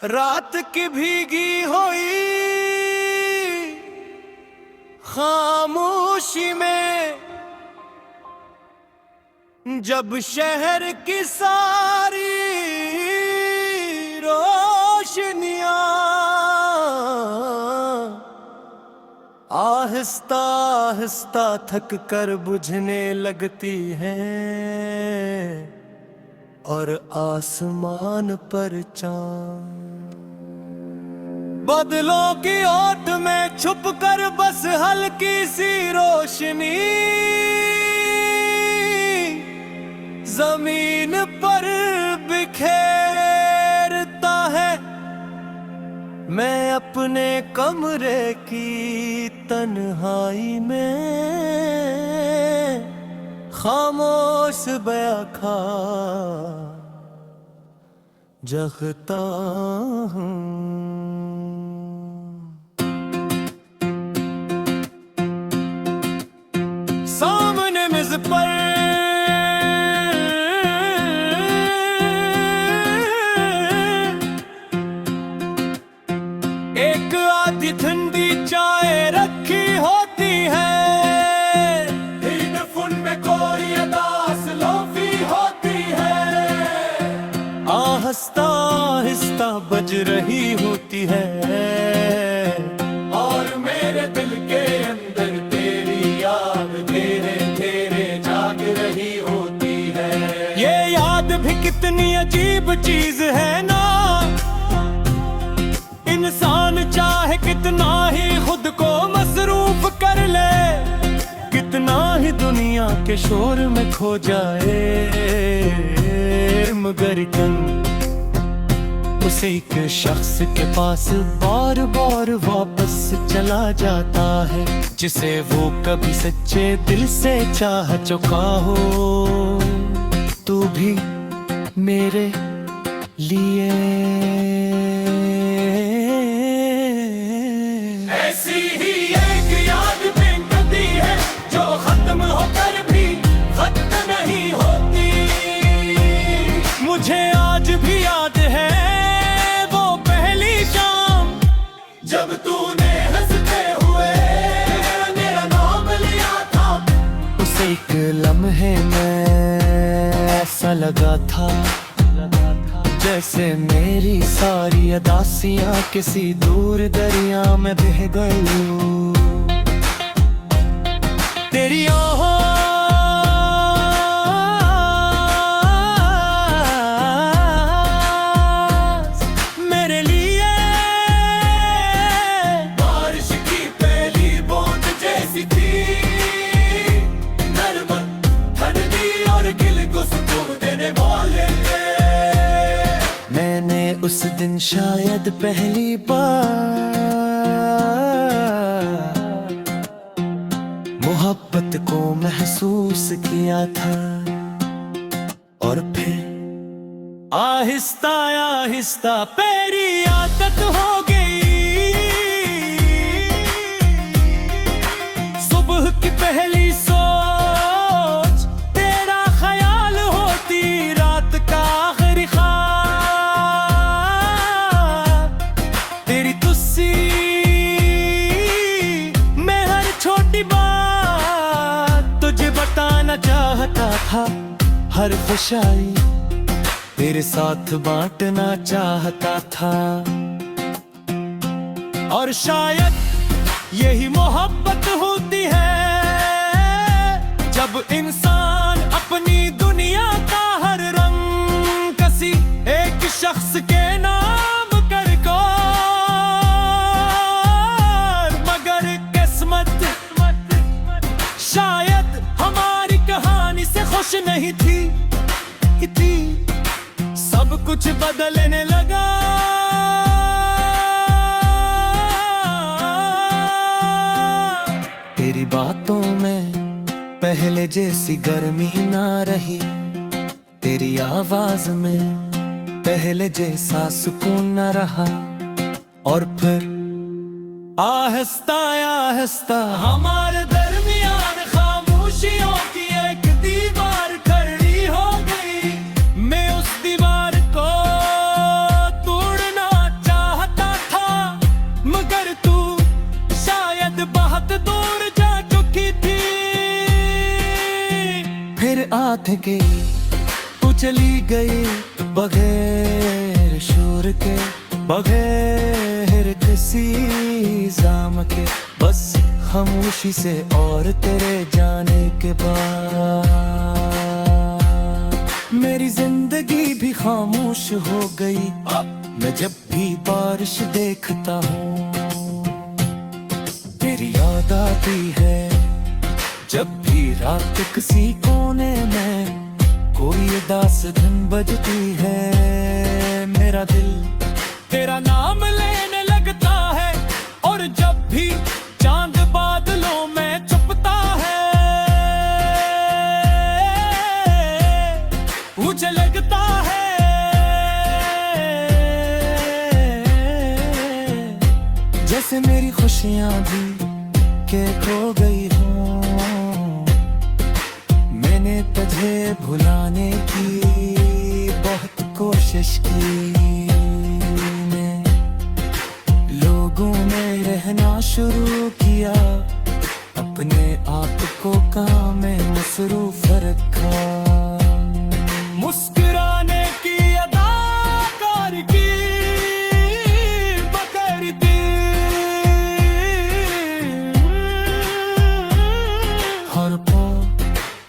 रात की भीगी हुई खामोशी में जब शहर की सारी रोशनियां आहिस्ता आहिस्ता थक कर बुझने लगती हैं और आसमान पर चांद बादलों की ओट में छुप कर बस हल्की सी रोशनी जमीन पर बिखेरता है। मैं अपने कमरे की तन्हाई में खामोश बैठा जगता हूँ। सामने मेज पर एक आधी ठंडी चाय रखी होती है, हेडफोन में कोई अदास लोफी होती है, आहिस्ता आहिस्ता बज रही होती है और मेरे दिल के अंदर तेरी याद धीरे धीरे जाग रही होती है। ये याद भी कितनी अजीब चीज है ना, इंसान चाहे कितना ही खुद को मसरूफ कर ले, कितना ही दुनिया के शोर में खो जाए, मगर उसे एक शख्स के पास बार बार वापस चला जाता है, जिसे वो कभी सच्चे दिल से चाह चुका हो। तू भी मेरे लिए ऐसी ही एक याद बेकती है जो खत्म होकर भी खत्म नहीं होती। मुझे आज भी याद है वो पहली शाम जब तूने हंसते हुए मेरा नाम लिया था। उस एक लम्हे में ऐसा लगा था जैसे मेरी सारी अदासियां किसी दूर दरिया में बह गई। तेरी आहों मेरे लिए बारिश की पहली बूंद जैसी थी, नरम ठंडी और दिल को सुकून देने वाले। मैंने उस दिन शायद पहली बार मोहब्बत को महसूस किया था और फिर आहिस्ता आहिस्ता मेरी आदत हो गई। सुबह की पहली सोच तेरा ख्याल होती, रात का आखिरी ख्वाब तेरी तुस्सी मैं हर छोटी बात तुझे बताना चाहता था, हर खुशाई तेरे साथ बांटना चाहता था। और शायद यही मोहब्बत होती है जब इंसान अपनी दुनिया का हर रंग किसी एक शख्स के नाम कर को, मगर किस्मत शायद हमारी कहानी से खुश नहीं थी। सब कुछ बदलने लगा, तेरी बातों में पहले जैसी गर्मी ना रही, तेरी आवाज में पहले जैसा सुकून न रहा। और फिर आहिस्ता आहिस्ता हमारे दरमियान खामोशियों की एक दीवार खड़ी हो गई। मैं उस दीवार को तोड़ना साथ गई, तू चली गई बगैर शोर के, बगैर किसी इल्जाम के, बस खामोशी से और तेरे जाने के बाद मेरी जिंदगी भी खामोश हो गई। मैं जब भी बारिश देखता हूँ तेरी याद आती है, जब भी रात किसी कोने में कोई उदास धुन बजती है, मेरा दिल तेरा नाम लेने लगता है। और जब भी चांद बादलों में छुपता है, मुझे लगता है जैसे मेरी खुशियां भी के खो गई हूँ। मैंने तुझे भुलाने की बहुत कोशिश की, लोगों में रहना शुरू किया, अपने आप को काम में मसरूफ रखा, मुस्कुराने की अदाकारी की बकरती, हर पल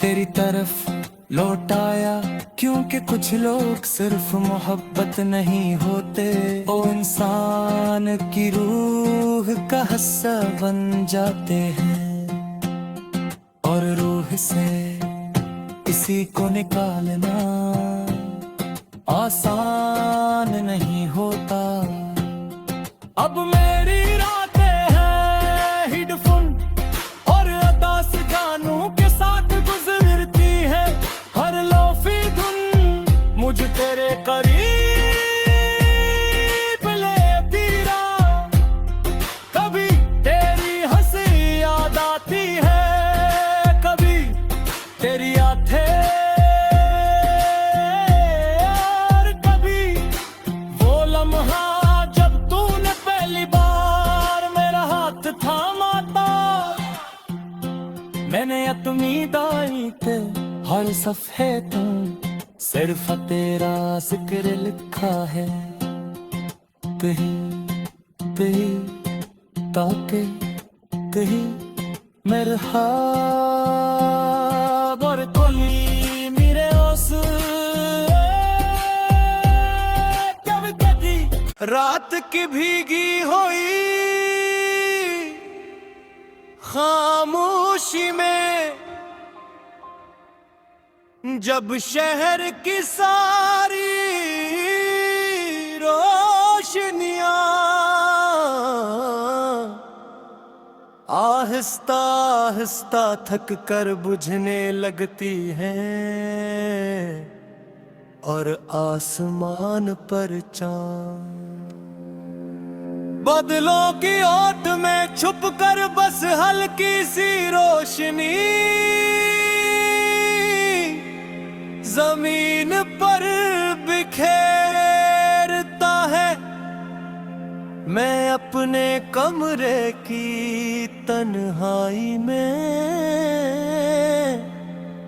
तेरी तरफ लौट आया, क्योंकि कुछ लोग सिर्फ मोहब्बत नहीं होते, ओ इंसान की रूह का हिस्सा बन जाते हैं। और रूह से किसी को निकालना आसान नहीं होता। अब मेरी रातें हैं हेडफोन और अदास गानों के साथ गुजरती है, हर लोफी धुन मुझ तेरे करीब लेती रहा, कभी तेरी हंसी याद आती है, कभी तेरी यादें, और कभी वो लम्हा जब तूने पहली बार मेरा हाथ थामा था। मैंने अपनी दाई पे हर सफ़े तुम सिर्फ तेरा जिक्र लिखा है, कहीं कहीं ताके कहीं मेरे हाथ और कोई मेरे उस कभी कभी रात की भीगी हुई खामोशी में, जब शहर की सारी रोशनियां आहिस्ता आहिस्ता थक कर बुझने लगती हैं, और आसमान पर चांद बादलों की ओट में छुप कर बस हल्की सी रोशनी जमीन पर बिखेरता है। मैं अपने कमरे की तन्हाई में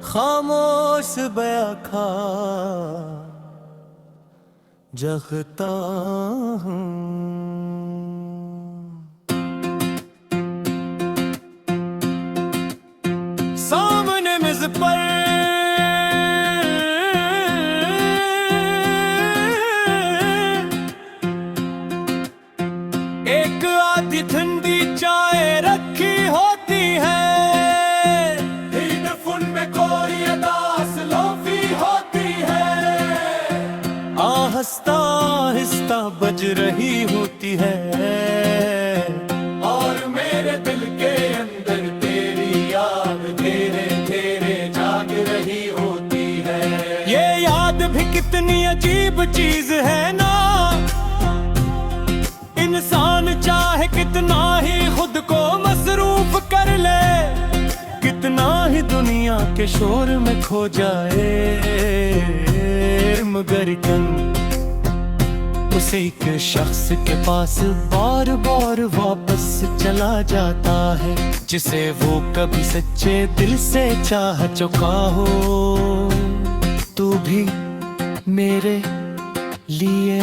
खामोश बैठा जगता हूँ। सामने मेज पर एक आधी ठंडी चाय रखी होती है, हेडफोन में कोई अदास लोफी होती है, आहिस्ता आहिस्ता बज रही होती है, और मेरे दिल के अंदर तेरी याद धीरे धीरे जाग रही होती है। ये याद भी कितनी अजीब चीज है ना, इंसान चाहे कितना ही खुद को मसरूफ कर ले, कितना ही दुनिया के शोर में खो जाए, मगर उस एक शख्स के पास बार बार वापस चला जाता है, जिसे वो कभी सच्चे दिल से चाह चुका हो। तू भी मेरे लिए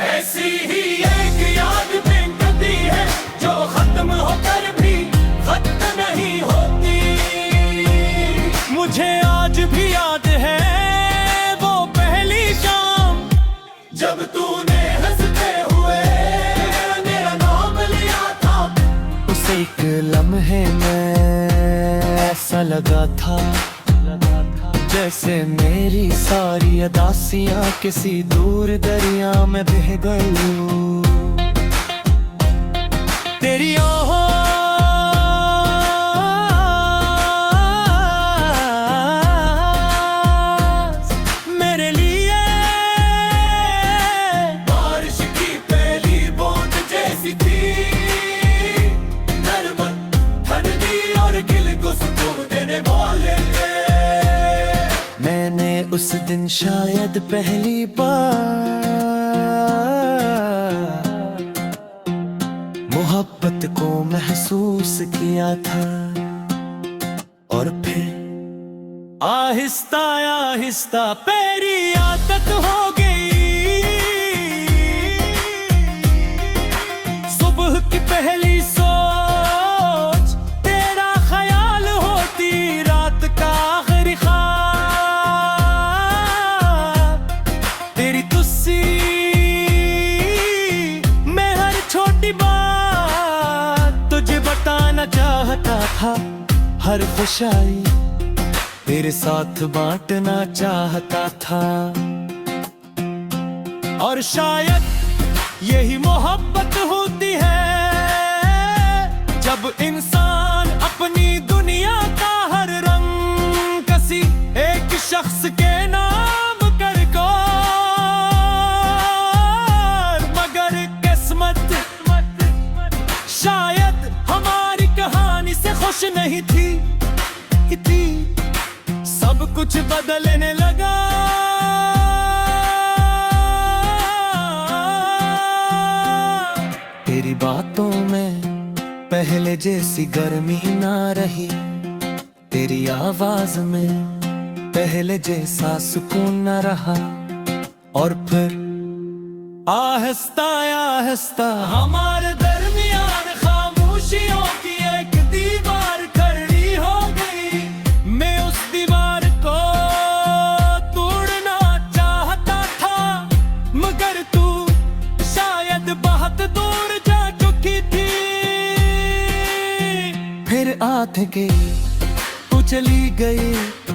ऐसी ही एक याद बेकती है जो खत्म होकर भी खत्म नहीं होती। मुझे आज भी याद है वो पहली शाम, जब तूने हंसते हुए मेरा नाम लिया था। उस एक लम्हे में ऐसा लगा था जैसे मेरी सारी अदासियां किसी दूर दरिया में बह गई। तेरी मेरे लिए बारिश की पहली बूंद जैसी थी, नरम ठंडी और दिल को सुकून देने वाले। मैंने उस दिन शायद पहली बार मोहब्बत को महसूस किया था, और फिर आहिस्ता आहिस्ता मेरी आदत हो गई। सुबह की पहली सोच तेरा ख्याल होती, रात का आखिरी तेरी तुस्सी मैं हर छोटी बात तुझे बताना चाहता था। हर खुशाई तेरे साथ बांटना चाहता था, और शायद यही मोहब्बत होती है जब इंसान अपनी दुनिया का हर रंग किसी एक शख्स के नाम कर को। मगर किस्मत शायद हमारी कहानी से खुश नहीं थी। सब कुछ बदलने लगा। तेरी बातों में पहले जैसी गर्मी ना रही, तेरी आवाज में पहले जैसा सुकून न रहा, और फिर आहिस्ता आहिस्ता हमारे दरमियान खामोशियों की एक दीवार खड़ी हो गई। मैं उस दीवार को तोड़ना चाहता था, मगर तू शायद बहुत दूर जा चुकी थी। फिर आते गई तू चली गई,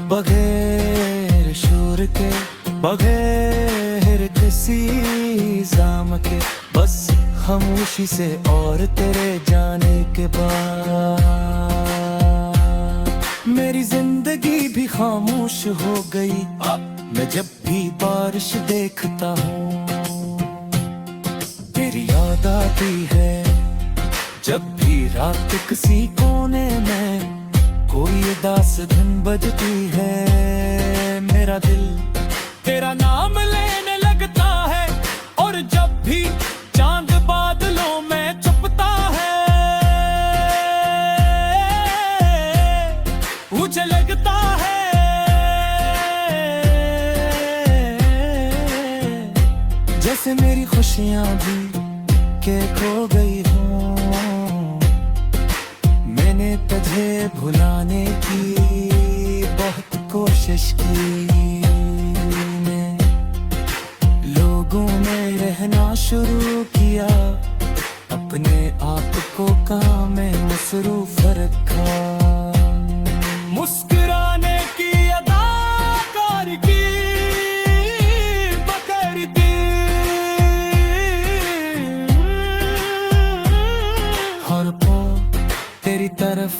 बगैर शोर के बगैर किसी इल्जाम के, बस खामोशी से। और तेरे जाने के बाद मेरी जिंदगी भी खामोश हो गई। मैं जब भी बारिश देखता हूँ तेरी याद आती है, जब भी रात किसी कोने में कोई उदास धुन बजती है, मेरा दिल तेरा नाम लेने लगता है। और जब भी चांद बादलों में छुपता है, मुझे लगता है जैसे मेरी खुशियां भी के खो गई हों। मैंने तुझे भुलाने की बहुत कोशिश की, लोगों में रहना शुरू किया, अपने आप को काम में मसरूफ रखा। मुस्कुराने की अदाकारी की बकरी थी, हर पल तेरी तरफ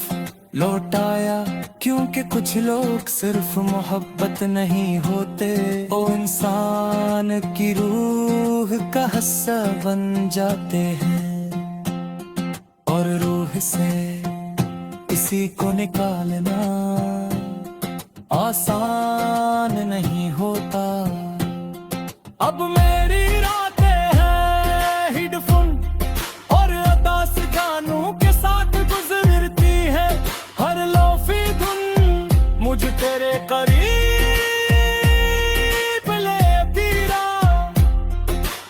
लौट आया, क्योंकि कुछ लोग सिर्फ मोहब्बत नहीं होते, वो इंसान की रूह का हिस्सा बन जाते हैं। और रूह से किसी को निकालना आसान नहीं होता। अब मेरी रातें हैं हेडफोन और अदास गानों के साथ गुजरती है। हर लोफी धुन मुझ तेरे करीब लेती रहा।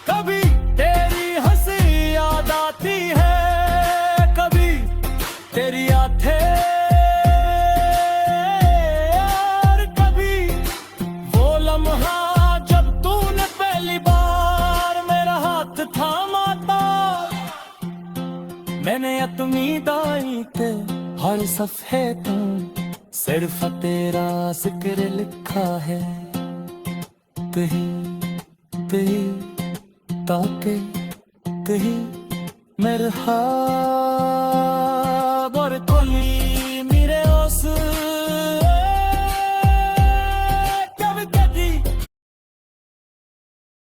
कभी तेरी हंसी याद आती है, कभी तेरी आंखें, और कभी वो लम्हा जब तूने पहली बार मेरा हाथ थामा था। मैंने अपनी दाई के हर सफ़े तो सिर्फ तेरा जिक्र लिखा है। कहीं कहीं ताके कहीं मेरे हाथ